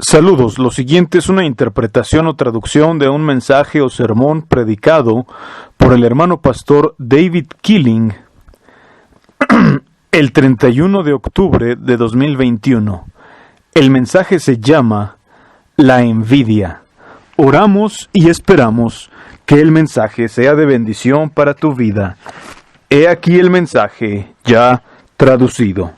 Saludos, lo siguiente es una interpretación o traducción de un mensaje o sermón predicado por el hermano pastor David Killing el 31 de octubre de 2021. El mensaje se llama La envidia. Oramos y esperamos que el mensaje sea de bendición para tu vida. He aquí el mensaje ya traducido.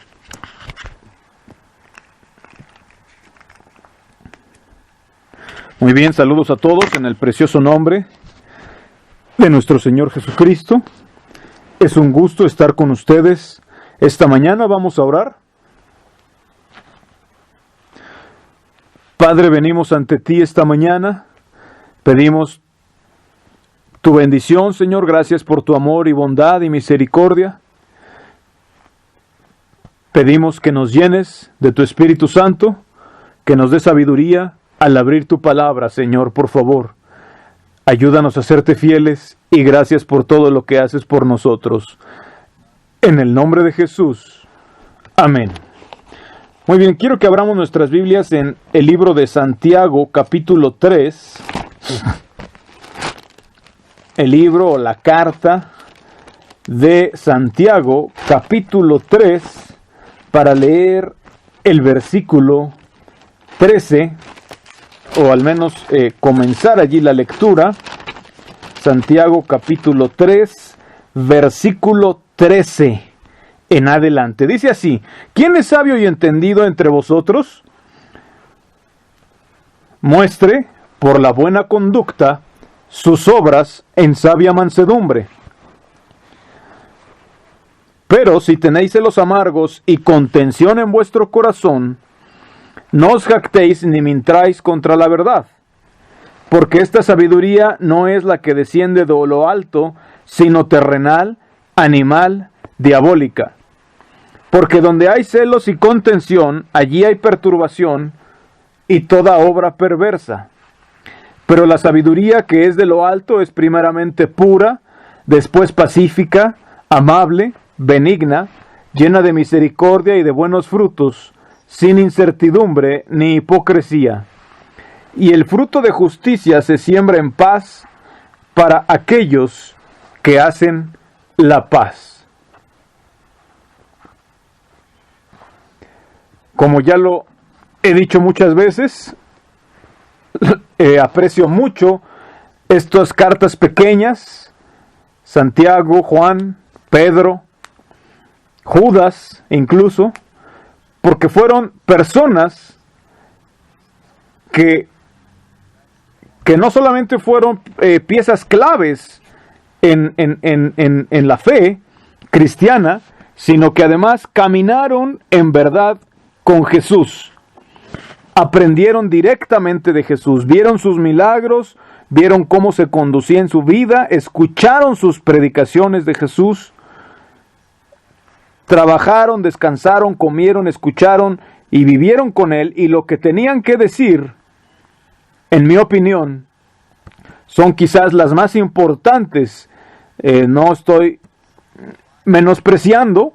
Muy bien, saludos a todos en el precioso nombre de nuestro Señor Jesucristo. Es un gusto estar con ustedes. Esta mañana vamos a orar. Padre, venimos ante ti esta mañana. Pedimos tu bendición, Señor. Gracias por tu amor y bondad y misericordia. Pedimos que nos llenes de tu Espíritu Santo, que nos dé sabiduría al abrir tu palabra, Señor, por favor. Ayúdanos a serte fieles y gracias por todo lo que haces por nosotros. En el nombre de Jesús. Amén. Muy bien, quiero que abramos nuestras Biblias en el libro de Santiago, capítulo 3. El libro o la carta de Santiago, capítulo 3, para leer el versículo 13, o al menos comenzar allí la lectura. Santiago capítulo 3, versículo 13 en adelante. Dice así: ¿Quién es sabio y entendido entre vosotros? Muestre por la buena conducta sus obras en sabia mansedumbre. Pero si tenéis celos amargos y contención en vuestro corazón, no os jactéis ni mintráis contra la verdad, porque esta sabiduría no es la que desciende de lo alto, sino terrenal, animal, diabólica. Porque donde hay celos y contención, allí hay perturbación y toda obra perversa. Pero la sabiduría que es de lo alto es primeramente pura, después pacífica, amable, benigna, llena de misericordia y de buenos frutos, sin incertidumbre ni hipocresía. Y el fruto de justicia se siembra en paz para aquellos que hacen la paz. Como ya lo he dicho muchas veces, aprecio mucho estas cartas pequeñas, Santiago, Juan, Pedro, Judas incluso, porque fueron personas que no solamente fueron piezas claves en la fe cristiana, sino que además caminaron en verdad con Jesús. Aprendieron directamente de Jesús, vieron sus milagros, vieron cómo se conducía en su vida, escucharon sus predicaciones de Jesús, trabajaron, descansaron, comieron, escucharon y vivieron con Él, y lo que tenían que decir, en mi opinión, son quizás las más importantes. No estoy menospreciando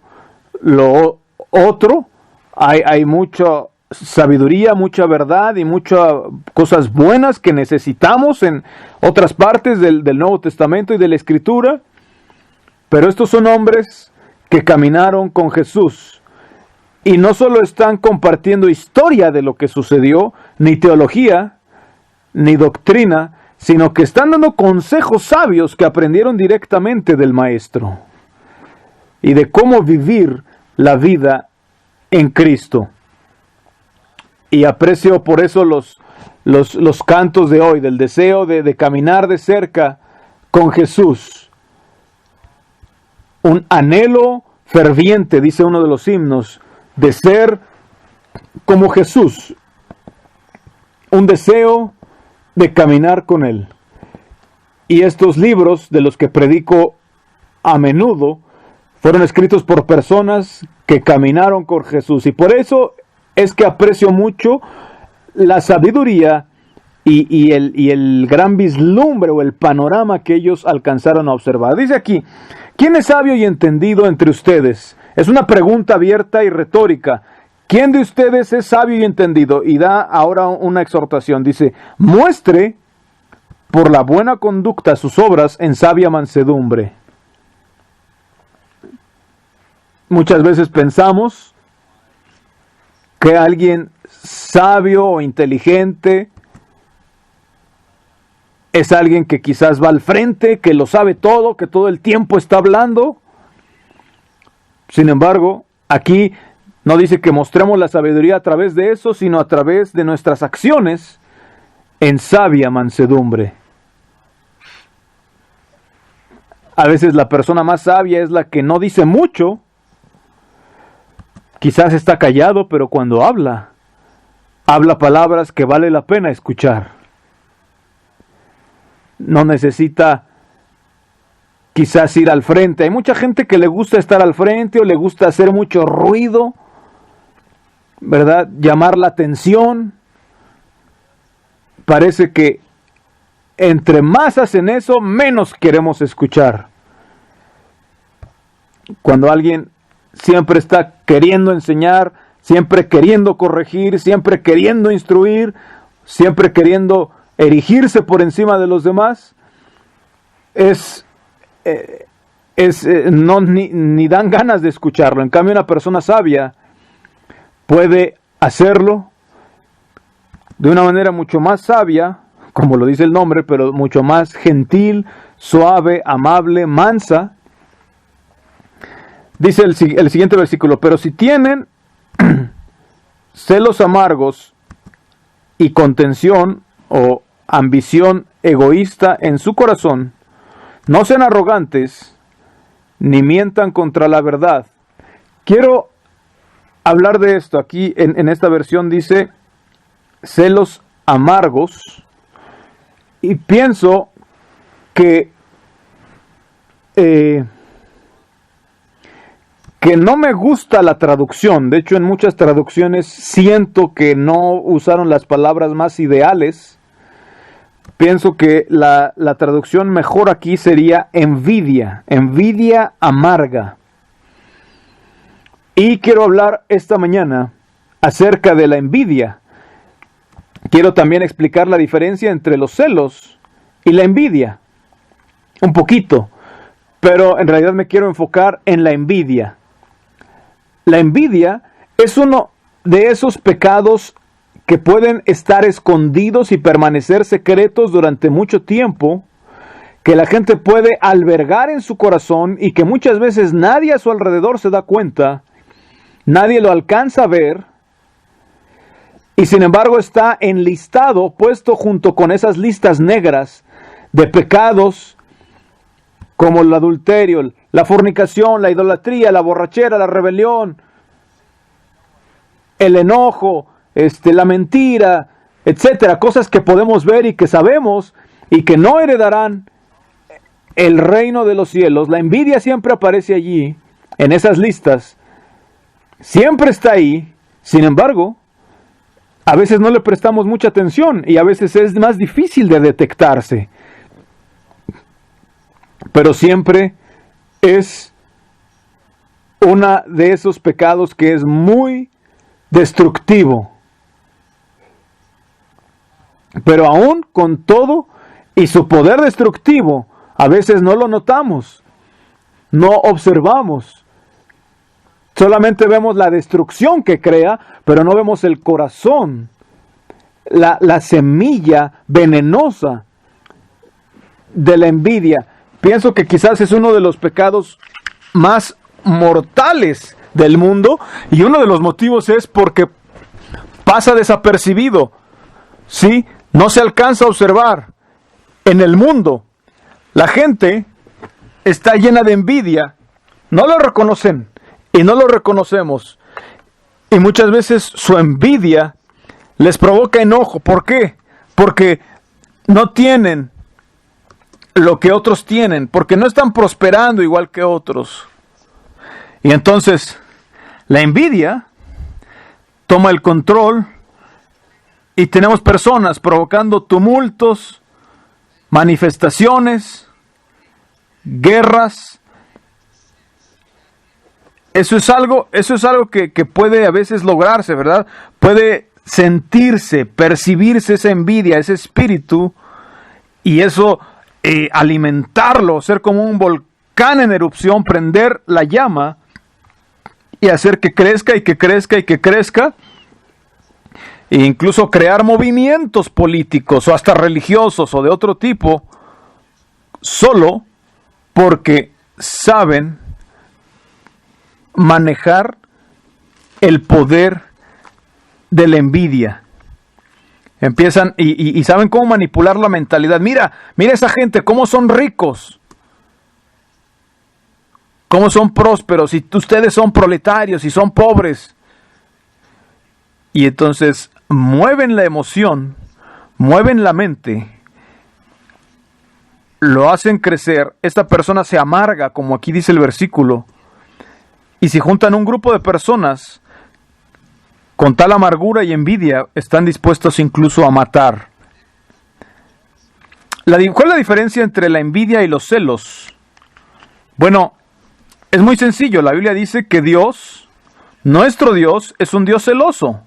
lo otro, hay mucha sabiduría, mucha verdad y muchas cosas buenas que necesitamos en otras partes del Nuevo Testamento y de la Escritura, pero estos son hombres que caminaron con Jesús y no solo están compartiendo historia de lo que sucedió, ni teología, ni doctrina, sino que están dando consejos sabios que aprendieron directamente del Maestro y de cómo vivir la vida en Cristo. Y aprecio por eso los cantos de hoy, del deseo de caminar de cerca con Jesús. Un anhelo ferviente, dice uno de los himnos, de ser como Jesús, un deseo de caminar con Él. Y estos libros de los que predico a menudo fueron escritos por personas que caminaron con Jesús, y por eso es que aprecio mucho la sabiduría y el gran vislumbre o el panorama que ellos alcanzaron a observar. Dice aquí, ¿quién es sabio y entendido entre ustedes? Es una pregunta abierta y retórica. ¿Quién de ustedes es sabio y entendido? Y da ahora una exhortación. Dice, muestre por la buena conducta sus obras en sabia mansedumbre. Muchas veces pensamos que alguien sabio o inteligente es alguien que quizás va al frente, que lo sabe todo, que todo el tiempo está hablando. Sin embargo, aquí no dice que mostremos la sabiduría a través de eso, sino a través de nuestras acciones en sabia mansedumbre. A veces la persona más sabia es la que no dice mucho, quizás está callado, pero cuando habla palabras que vale la pena escuchar. No necesita quizás ir al frente. Hay mucha gente que le gusta estar al frente o le gusta hacer mucho ruido, ¿verdad? Llamar la atención. Parece que entre más hacen eso, menos queremos escuchar. Cuando alguien siempre está queriendo enseñar, siempre queriendo corregir, siempre queriendo instruir, siempre queriendo erigirse por encima de los demás, ni dan ganas de escucharlo. En cambio, una persona sabia puede hacerlo de una manera mucho más sabia, como lo dice el nombre, pero mucho más gentil, suave, amable, mansa. Dice el siguiente versículo, pero si tienen celos amargos y contención o ambición egoísta en su corazón, no sean arrogantes ni mientan contra la verdad. Quiero hablar de esto. Aquí en esta versión dice celos amargos, y pienso que no me gusta la traducción. De hecho, en muchas traducciones siento que no usaron las palabras más ideales. Pienso que la traducción mejor aquí sería envidia amarga. Y quiero hablar esta mañana acerca de la envidia. Quiero también explicar la diferencia entre los celos y la envidia. Un poquito, pero en realidad me quiero enfocar en la envidia. La envidia es uno de esos pecados que pueden estar escondidos y permanecer secretos durante mucho tiempo, que la gente puede albergar en su corazón y que muchas veces nadie a su alrededor se da cuenta, nadie lo alcanza a ver, y sin embargo está enlistado, puesto junto con esas listas negras de pecados como el adulterio, la fornicación, la idolatría, la borrachera, la rebelión, el enojo, la mentira, etcétera, cosas que podemos ver y que sabemos y que no heredarán el reino de los cielos. La envidia siempre aparece allí, en esas listas, siempre está ahí. Sin embargo, a veces no le prestamos mucha atención y a veces es más difícil de detectarse. Pero siempre es uno de esos pecados que es muy destructivo. Pero aún con todo y su poder destructivo, a veces no lo notamos, no observamos. Solamente vemos la destrucción que crea, pero no vemos el corazón, la semilla venenosa de la envidia. Pienso que quizás es uno de los pecados más mortales del mundo, y uno de los motivos es porque pasa desapercibido. ¿Sí? No se alcanza a observar. En el mundo, la gente está llena de envidia. No lo reconocen. y no lo reconocemos. Y muchas veces su envidia les provoca enojo. ¿Por qué? Porque no tienen lo que otros tienen, porque no están prosperando igual que otros. Y entonces la envidia toma el control y tenemos personas provocando tumultos, manifestaciones, guerras. Eso es algo que puede a veces lograrse, ¿verdad? Puede sentirse, percibirse esa envidia, ese espíritu, y eso alimentarlo, ser como un volcán en erupción, prender la llama y hacer que crezca y que crezca y que crezca, e incluso crear movimientos políticos o hasta religiosos o de otro tipo, solo porque saben manejar el poder de la envidia. Empiezan y saben cómo manipular la mentalidad. Mira esa gente, cómo son ricos, cómo son prósperos, y ustedes son proletarios y son pobres. Y entonces mueven la emoción, mueven la mente, lo hacen crecer. Esta persona se amarga, como aquí dice el versículo, y si juntan un grupo de personas con tal amargura y envidia, están dispuestos incluso a matar. ¿Cuál es la diferencia entre la envidia y los celos? Bueno, es muy sencillo. La Biblia dice que Dios, nuestro Dios, es un Dios celoso.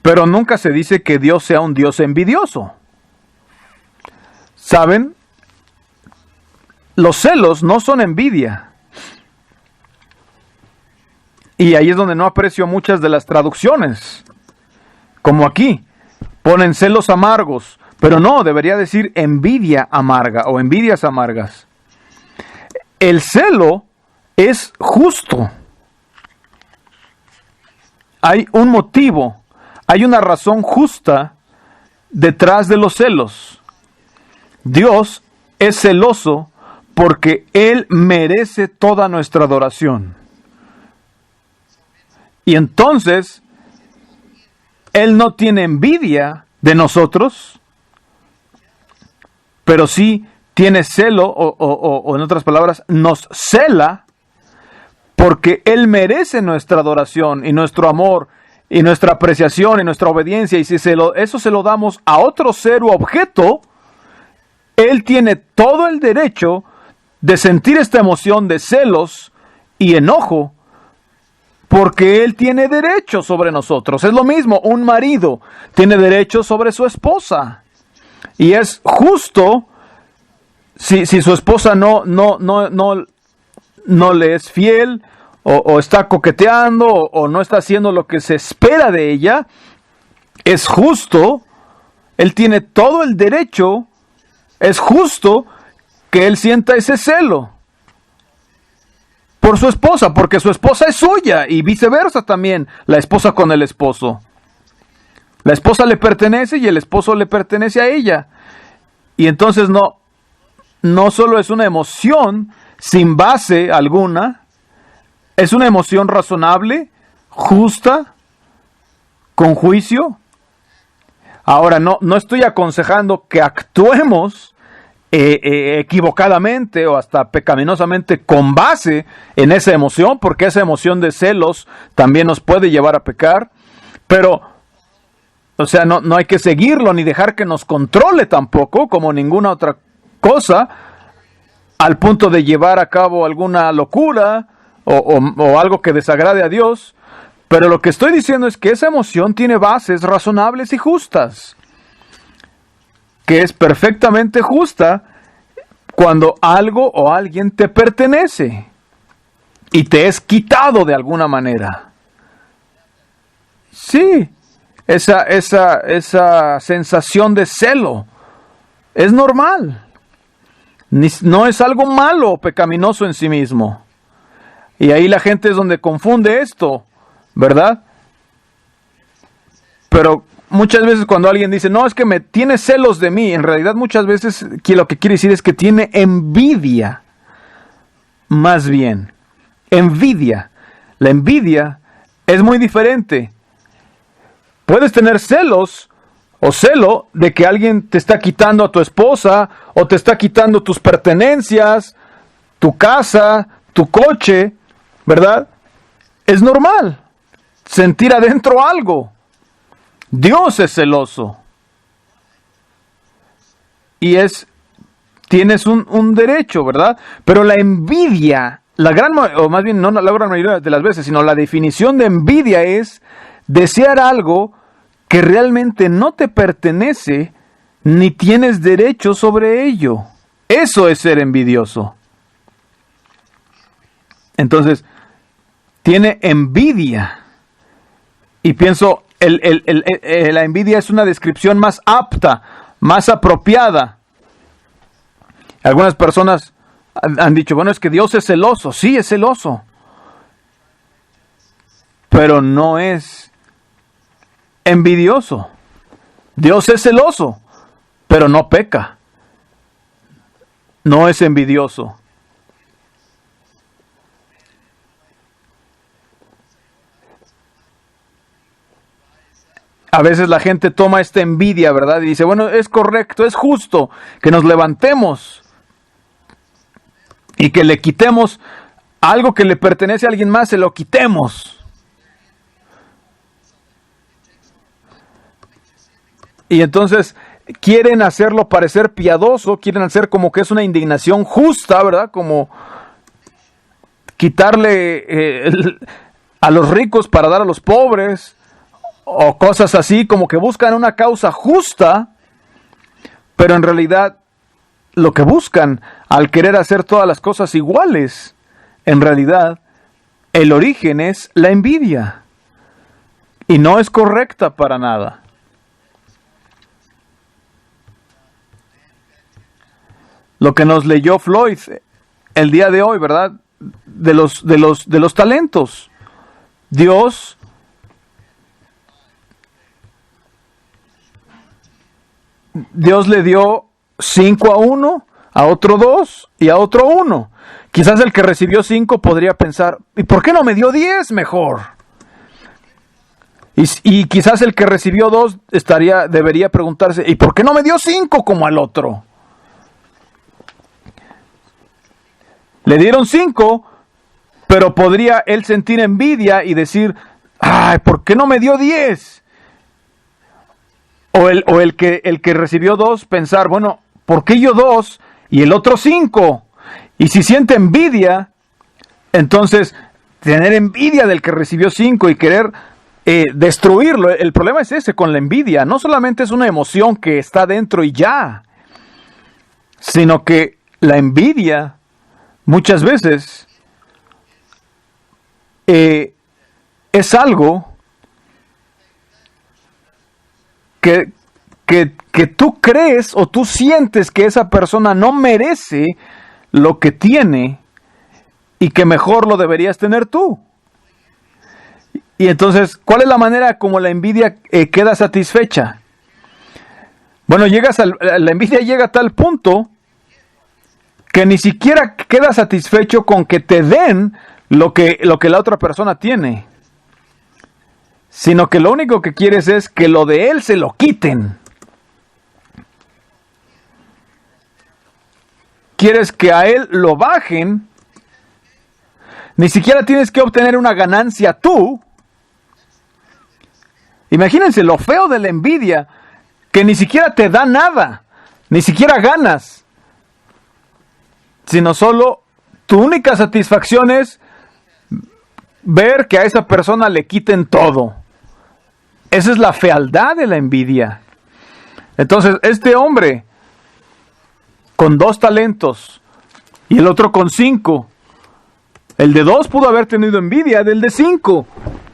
Pero nunca se dice que Dios sea un Dios envidioso. ¿Saben? Los celos no son envidia. Y ahí es donde no aprecio muchas de las traducciones. Como aquí, ponen celos amargos. Pero no, debería decir envidia amarga o envidias amargas. El celo es justo. Hay un motivo, hay una razón justa detrás de los celos. Dios es celoso porque Él merece toda nuestra adoración. Y entonces, Él no tiene envidia de nosotros, pero sí tiene celo, o en otras palabras, nos cela, porque Él merece nuestra adoración y nuestro amor y nuestra apreciación y nuestra obediencia. Y si eso se lo damos a otro ser u objeto, Él tiene todo el derecho de sentir esta emoción de celos y enojo, porque Él tiene derecho sobre nosotros. Es lo mismo, un marido tiene derecho sobre su esposa. Y es justo si su esposa no le es fiel, o está coqueteando, o no está haciendo lo que se espera de ella. Es justo, Él tiene todo el derecho, es justo que Él sienta ese celo por su esposa, porque su esposa es suya, y viceversa también, la esposa con el esposo. La esposa le pertenece y el esposo le pertenece a ella. Y entonces no solo es una emoción sin base alguna, es una emoción razonable, justa, con juicio. Ahora, no estoy aconsejando que actuemos equivocadamente o hasta pecaminosamente con base en esa emoción, porque esa emoción de celos también nos puede llevar a pecar. Pero, o sea, no hay que seguirlo ni dejar que nos controle tampoco, como ninguna otra cosa, al punto de llevar a cabo alguna locura o algo que desagrade a Dios. Pero lo que estoy diciendo es que esa emoción tiene bases razonables y justas, que es perfectamente justa cuando algo o alguien te pertenece y te es quitado de alguna manera. Sí, esa sensación de celo es normal. No es algo malo o pecaminoso en sí mismo. Y ahí la gente es donde confunde esto, ¿verdad? Pero muchas veces cuando alguien dice, no, es que me tiene celos de mí, en realidad muchas veces lo que quiere decir es que tiene envidia más bien. Envidia. La envidia es muy diferente. Puedes tener celos o celo de que alguien te está quitando a tu esposa o te está quitando tus pertenencias, tu casa, tu coche, ¿verdad? Es normal sentir adentro algo. Dios es celoso. Y tienes un derecho, ¿verdad? Pero la envidia, o más bien no la gran mayoría de las veces, sino la definición de envidia es desear algo que realmente no te pertenece ni tienes derecho sobre ello. Eso es ser envidioso. Entonces, tiene envidia. Y pienso, la envidia es una descripción más apta, más apropiada. Algunas personas han dicho, bueno, es que Dios es celoso. Sí, es celoso. Pero no es envidioso. Dios es celoso, pero no peca. No es envidioso. A veces la gente toma esta envidia, ¿verdad? Y dice, bueno, es correcto, es justo que nos levantemos y que le quitemos algo que le pertenece a alguien más, se lo quitemos. Y entonces quieren hacerlo parecer piadoso, quieren hacer como que es una indignación justa, ¿verdad? Como quitarle a los ricos para dar a los pobres, o cosas así, como que buscan una causa justa, pero en realidad lo que buscan al querer hacer todas las cosas iguales, en realidad el origen es la envidia y no es correcta para nada. Lo que nos leyó Floyd el día de hoy, ¿verdad? De los talentos. Dios le dio 5 a uno, a otro 2 y a otro 1. Quizás el que recibió 5 podría pensar, ¿y por qué no me dio 10 mejor? Y quizás el que recibió 2 debería preguntarse, ¿y por qué no me dio 5 como al otro? Le dieron 5, pero podría él sentir envidia y decir, ay, ¿por qué no me dio 10? O el que recibió 2 pensar, bueno, ¿por qué yo 2 y el otro 5? Y si siente envidia, entonces tener envidia del que recibió 5 y querer destruirlo. El problema es ese con la envidia. No solamente es una emoción que está dentro y ya, sino que la envidia muchas veces es algo que tú crees o tú sientes que esa persona no merece lo que tiene y que mejor lo deberías tener tú. Y entonces, ¿cuál es la manera como la envidia queda satisfecha? Bueno, la envidia llega a tal punto que ni siquiera queda satisfecho con que te den lo que la otra persona tiene, sino que lo único que quieres es que lo de él se lo quiten. Quieres que a él lo bajen. Ni siquiera tienes que obtener una ganancia tú. Imagínense lo feo de la envidia, que ni siquiera te da nada, ni siquiera ganas, sino solo tu única satisfacción es ver que a esa persona le quiten todo. Esa es la fealdad de la envidia. Entonces, este hombre con 2 talentos y el otro con 5, el de 2 pudo haber tenido envidia del de 5,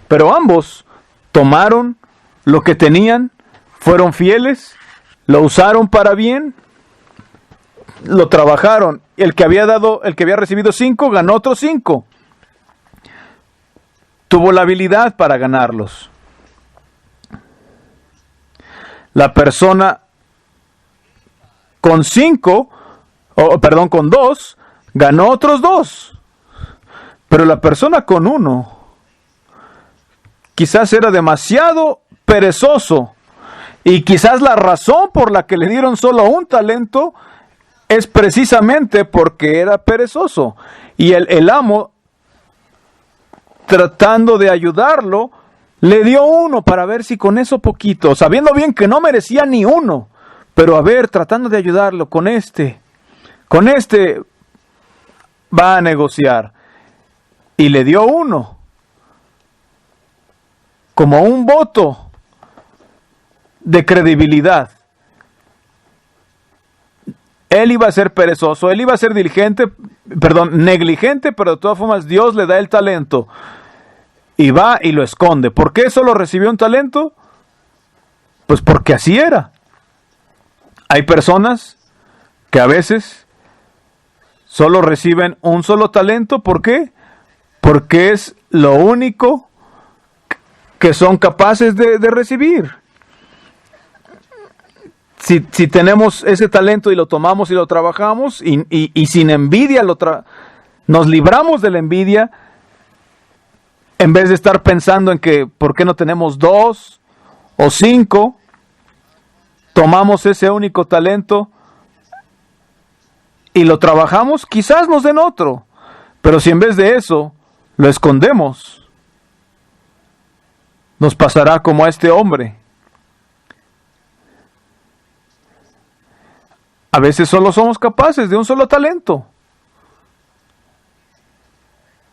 pero ambos tomaron lo que tenían, fueron fieles, lo usaron para bien, lo trabajaron. El que había recibido 5 ganó otros 5. Tuvo la habilidad para ganarlos. La persona con 2, ganó otros 2. Pero la persona con uno quizás era demasiado perezoso, y quizás la razón por la que le dieron solo un talento es precisamente porque era perezoso. Y el amo, tratando de ayudarlo, le dio uno para ver si con eso poquito, sabiendo bien que no merecía ni uno, pero a ver, tratando de ayudarlo con este va a negociar. Y le dio uno, como un voto de credibilidad. Él iba a ser perezoso, él iba a ser negligente, pero de todas formas Dios le da el talento. Y va y lo esconde. ¿Por qué solo recibió un talento? Pues porque así era. Hay personas que a veces solo reciben un solo talento. ¿Por qué? Porque es lo único que son capaces de recibir. Si tenemos ese talento y lo tomamos y lo trabajamos y sin envidia nos libramos de la envidia, en vez de estar pensando en que por qué no tenemos 2 o 5, tomamos ese único talento y lo trabajamos, quizás nos den otro. Pero si en vez de eso lo escondemos, nos pasará como a este hombre. A veces solo somos capaces de un solo talento.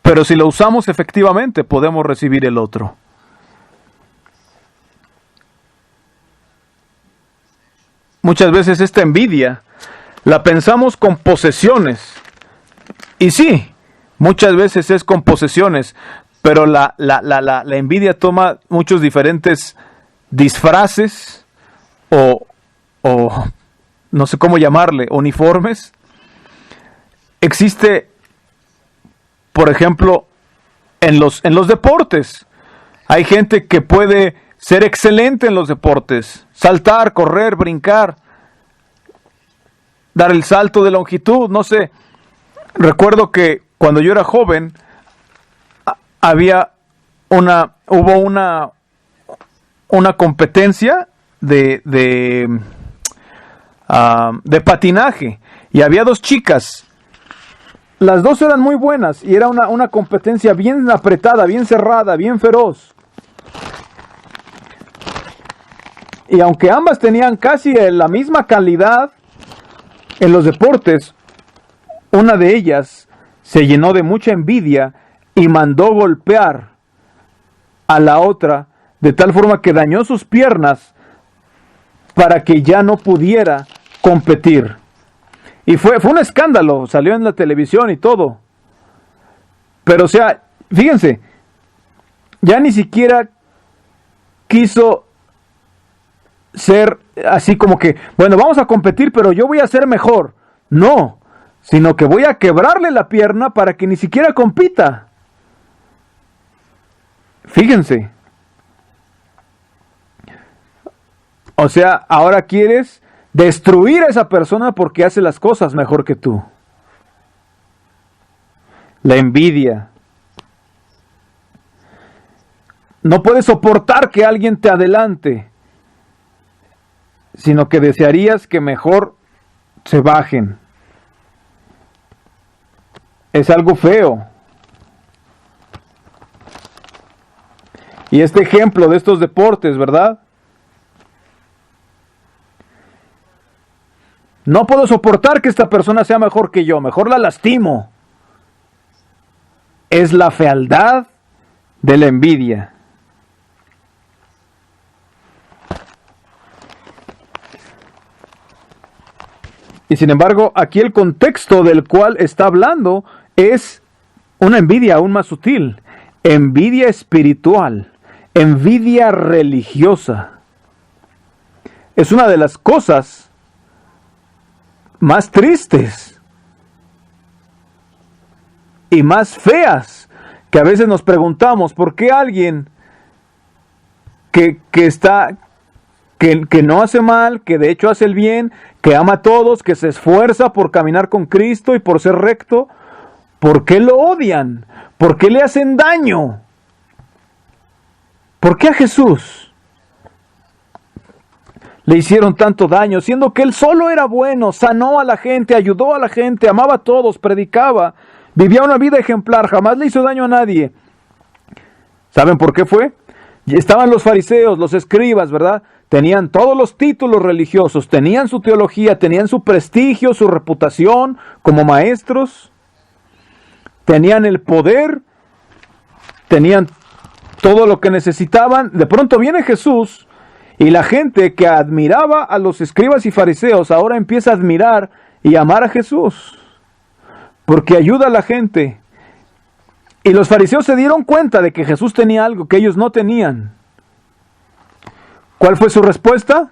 Pero si lo usamos efectivamente, podemos recibir el otro. Muchas veces esta envidia la pensamos con posesiones. Y sí, muchas veces es con posesiones, pero la envidia toma muchos diferentes disfraces o no sé cómo llamarle, uniformes. Existe, por ejemplo, en los deportes. Hay gente que puede ser excelente en los deportes. Saltar, correr, brincar, dar el salto de longitud, no sé. Recuerdo que cuando yo era joven, hubo una competencia de patinaje, y había 2 chicas. Las 2 eran muy buenas y era una competencia bien apretada, bien cerrada, bien feroz. Y aunque ambas tenían casi la misma calidad en los deportes, una de ellas se llenó de mucha envidia y mandó golpear a la otra de tal forma que dañó sus piernas para que ya no pudiera competir. Y fue un escándalo, salió en la televisión y todo. Pero o sea, fíjense, ya ni siquiera quiso ser así como que, bueno, vamos a competir, pero yo voy a ser mejor. No, sino que voy a quebrarle la pierna para que ni siquiera compita. Fíjense. O sea, ahora quieres destruir a esa persona porque hace las cosas mejor que tú. La envidia. No puedes soportar que alguien te adelante, sino que desearías que mejor se bajen. Es algo feo. Y este ejemplo de estos deportes, ¿verdad? No puedo soportar que esta persona sea mejor que yo, mejor la lastimo. Es la fealdad de la envidia. Y sin embargo, aquí el contexto del cual está hablando es una envidia aún más sutil. Envidia espiritual, envidia religiosa. Es una de las cosas más tristes y más feas que a veces nos preguntamos por qué alguien que no hace mal, que de hecho hace el bien, que ama a todos, que se esfuerza por caminar con Cristo y por ser recto, ¿por qué lo odian? ¿Por qué le hacen daño? ¿Por qué a Jesús le hicieron tanto daño, siendo que Él solo era bueno, sanó a la gente, ayudó a la gente, amaba a todos, predicaba, vivía una vida ejemplar, jamás le hizo daño a nadie? ¿Saben por qué fue? Estaban los fariseos, los escribas, ¿verdad? Tenían todos los títulos religiosos, tenían su teología, tenían su prestigio, su reputación como maestros, tenían el poder, tenían todo lo que necesitaban. De pronto viene Jesús y la gente que admiraba a los escribas y fariseos ahora empieza a admirar y amar a Jesús, porque ayuda a la gente. Y los fariseos se dieron cuenta de que Jesús tenía algo que ellos no tenían. ¿Cuál fue su respuesta?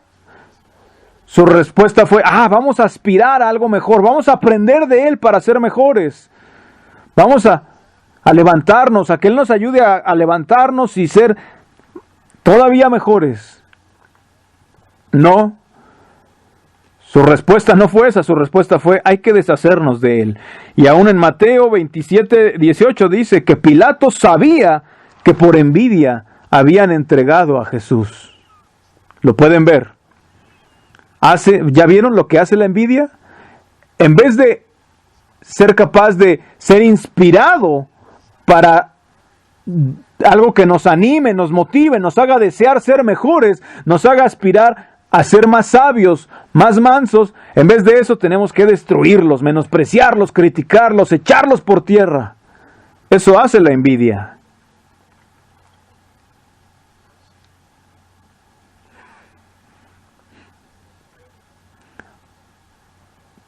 Su respuesta fue, vamos a aspirar a algo mejor, vamos a aprender de Él para ser mejores. Vamos a levantarnos, a que Él nos ayude a levantarnos y ser todavía mejores. No, su respuesta no fue esa, su respuesta fue, hay que deshacernos de Él. Y aún en Mateo 27:18 dice que Pilato sabía que por envidia habían entregado a Jesús. ¿Lo pueden ver? ¿Ya vieron lo que hace la envidia? En vez de ser capaz de ser inspirado para algo que nos anime, nos motive, nos haga desear ser mejores, nos haga aspirar a ser más sabios, más mansos, en vez de eso tenemos que destruirlos, menospreciarlos, criticarlos, echarlos por tierra. Eso hace la envidia.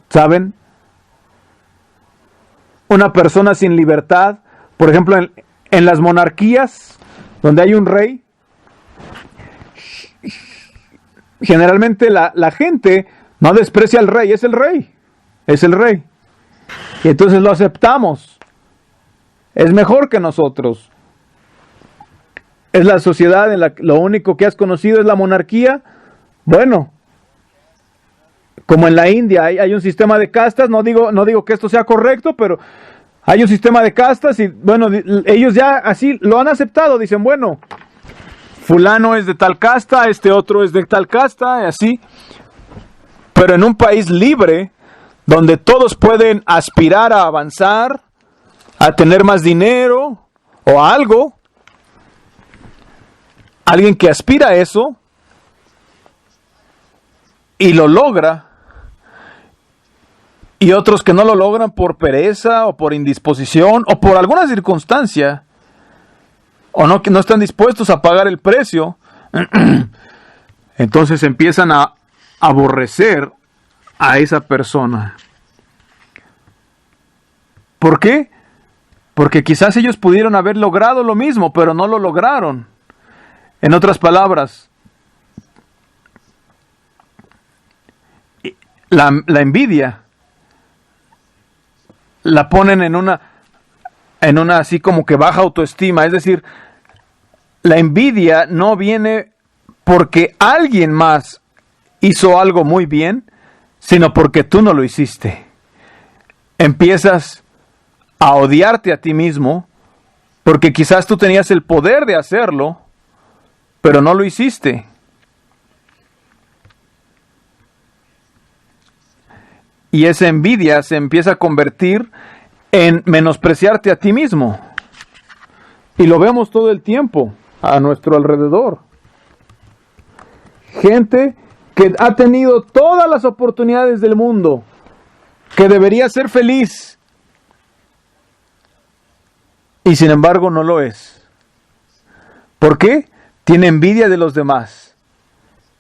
¿Saben? Una persona sin libertad, por ejemplo, en las monarquías, donde hay un rey, generalmente la gente no desprecia al rey, es el rey, es el rey. Y entonces lo aceptamos. Es mejor que nosotros. Es la sociedad en la que lo único que has conocido es la monarquía. Bueno, como en la India hay un sistema de castas, no digo que esto sea correcto, pero hay un sistema de castas y bueno, ellos ya así lo han aceptado, dicen, bueno, fulano es de tal casta, este otro es de tal casta, y así. Pero en un país libre, donde todos pueden aspirar a avanzar, a tener más dinero o a algo, alguien que aspira a eso y lo logra, y otros que no lo logran por pereza o por indisposición o por alguna circunstancia, o no, que no están dispuestos a pagar el precio, entonces empiezan a aborrecer a esa persona. ¿Por qué? Porque quizás ellos pudieron haber logrado lo mismo, pero no lo lograron. En otras palabras, la envidia la ponen en una así como que baja autoestima, es decir, la envidia no viene porque alguien más hizo algo muy bien, sino porque tú no lo hiciste. Empiezas a odiarte a ti mismo porque quizás tú tenías el poder de hacerlo, pero no lo hiciste. Y esa envidia se empieza a convertir en menospreciarte a ti mismo. Y lo vemos todo el tiempo a nuestro alrededor. Gente que ha tenido todas las oportunidades del mundo, que debería ser feliz, y sin embargo no lo es. ¿Por qué? Tiene envidia de los demás.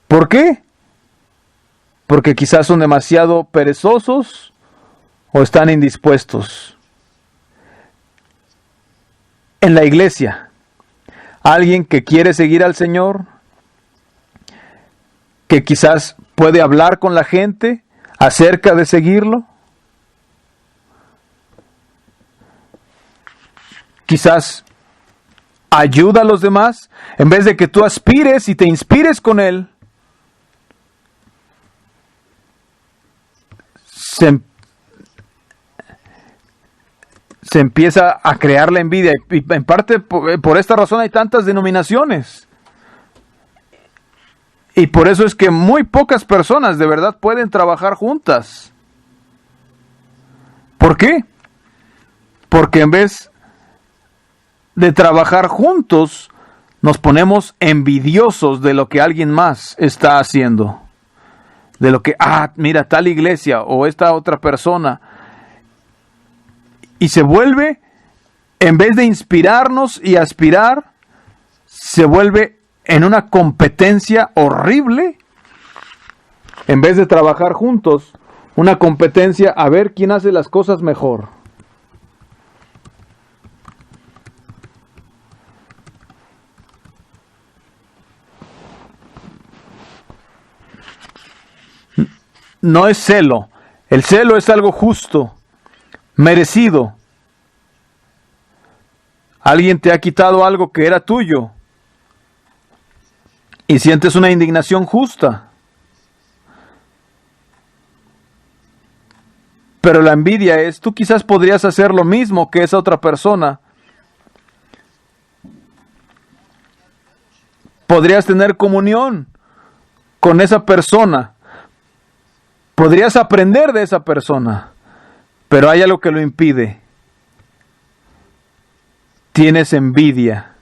¿Por qué? Porque quizás son demasiado perezosos o están indispuestos. En la iglesia, alguien que quiere seguir al Señor, que quizás puede hablar con la gente acerca de seguirlo, quizás ayuda a los demás, en vez de que tú aspires y te inspires con él, se empieza a crear la envidia. Y en parte por esta razón hay tantas denominaciones. Y por eso es que muy pocas personas de verdad pueden trabajar juntas. ¿Por qué? Porque en vez de trabajar juntos, nos ponemos envidiosos de lo que alguien más está haciendo. De lo que, mira, tal iglesia o esta otra persona. Y se vuelve, en vez de inspirarnos y aspirar, se vuelve en una competencia horrible. En vez de trabajar juntos, una competencia a ver quién hace las cosas mejor. No es celo. El celo es algo justo, merecido. Alguien te ha quitado algo que era tuyo y sientes una indignación justa. Pero la envidia es, tú quizás podrías hacer lo mismo que esa otra persona. Podrías tener comunión con esa persona. Podrías aprender de esa persona, pero hay algo que lo impide. Tienes envidia.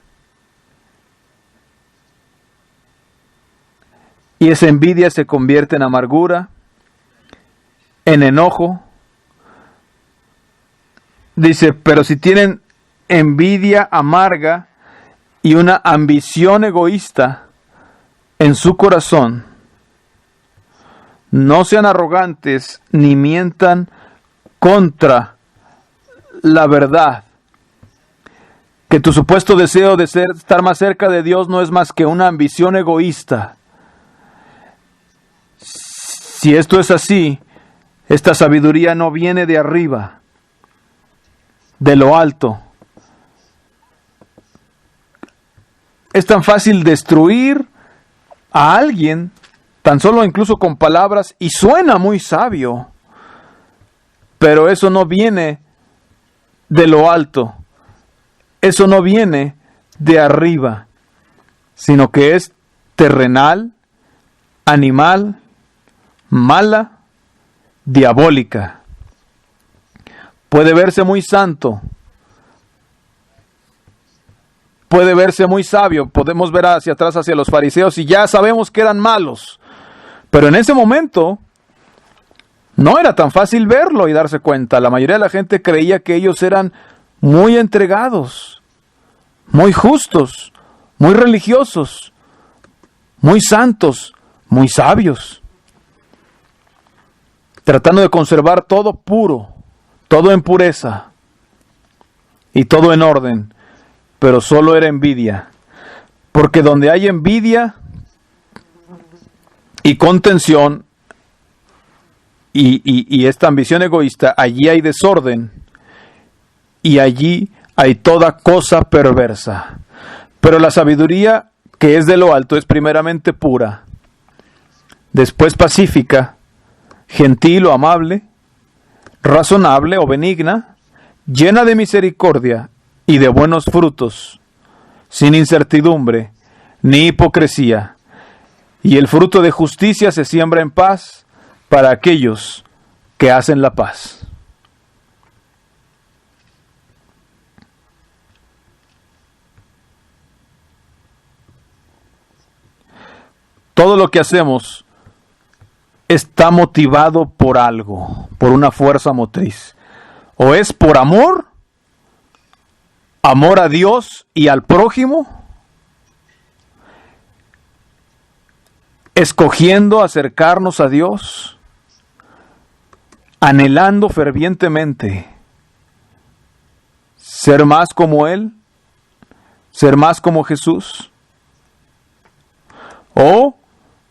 Y esa envidia se convierte en amargura, en enojo. Dice, pero si tienen envidia amarga y una ambición egoísta en su corazón, no sean arrogantes ni mientan contra la verdad. Que tu supuesto deseo de estar más cerca de Dios no es más que una ambición egoísta. Si esto es así, esta sabiduría no viene de arriba, de lo alto. Es tan fácil destruir a alguien, tan solo incluso con palabras, y suena muy sabio, pero eso no viene de lo alto, eso no viene de arriba, sino que es terrenal, animal, mala, diabólica. Puede verse muy santo, puede verse muy sabio, podemos ver hacia atrás hacia los fariseos y ya sabemos que eran malos. Pero en ese momento no era tan fácil verlo y darse cuenta. La mayoría de la gente creía que ellos eran muy entregados, muy justos, muy religiosos, muy santos, muy sabios, tratando de conservar todo puro, todo en pureza y todo en orden, pero solo era envidia. Porque donde hay envidia y contención y esta ambición egoísta, allí hay desorden y allí hay toda cosa perversa. Pero la sabiduría que es de lo alto es primeramente pura, después pacífica, gentil o amable, razonable o benigna, llena de misericordia y de buenos frutos, sin incertidumbre ni hipocresía. Y el fruto de justicia se siembra en paz para aquellos que hacen la paz. Todo lo que hacemos está motivado por algo, por una fuerza motriz. O es por amor, amor a Dios y al prójimo, escogiendo acercarnos a Dios, anhelando fervientemente ser más como Él, ser más como Jesús. O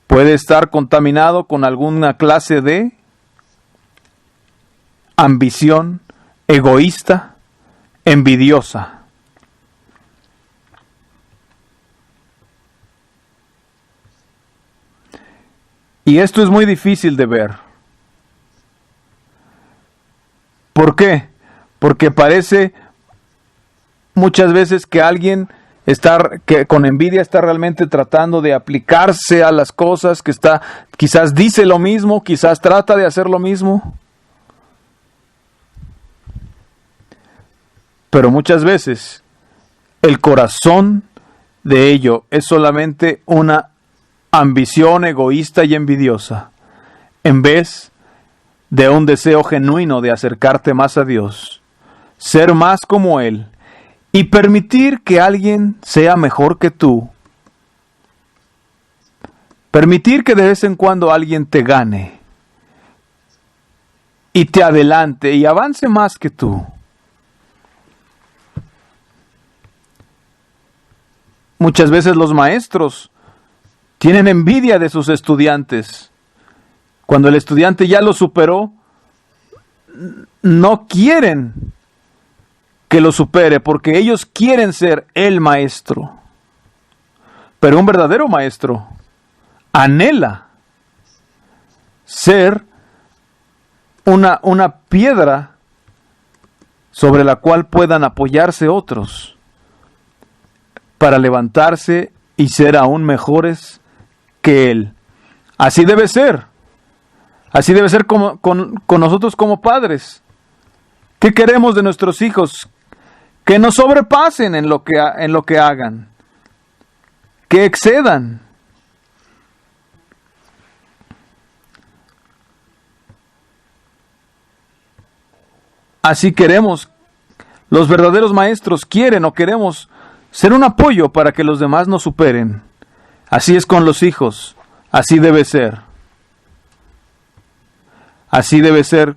puede estar contaminado con alguna clase de ambición egoísta, envidiosa. Y esto es muy difícil de ver. ¿Por qué? porque parece muchas veces que alguien que con envidia está realmente tratando de aplicarse a las cosas, que quizás dice lo mismo, quizás trata de hacer lo mismo. Pero muchas veces el corazón de ello es solamente una ambición egoísta y envidiosa, en vez de un deseo genuino de acercarte más a Dios, ser más como Él y permitir que alguien sea mejor que tú. Permitir que de vez en cuando alguien te gane y te adelante y avance más que tú. Muchas veces los maestros tienen envidia de sus estudiantes. Cuando el estudiante ya lo superó, no quieren que lo supere porque ellos quieren ser el maestro. Pero un verdadero maestro anhela ser una piedra sobre la cual puedan apoyarse otros para levantarse y ser aún mejores que Él. Así debe ser. Así debe ser con nosotros como padres. ¿Qué queremos de nuestros hijos? Que nos sobrepasen en lo que hagan. Que excedan. Así queremos. Los verdaderos maestros quieren o queremos ser un apoyo para que los demás nos superen. Así es con los hijos. Así debe ser. Así debe ser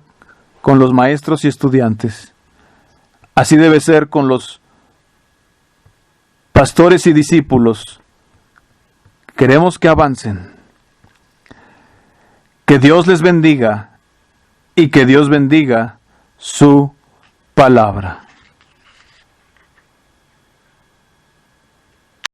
con los maestros y estudiantes. Así debe ser con los pastores y discípulos. Queremos que avancen. Que Dios les bendiga y que Dios bendiga su palabra.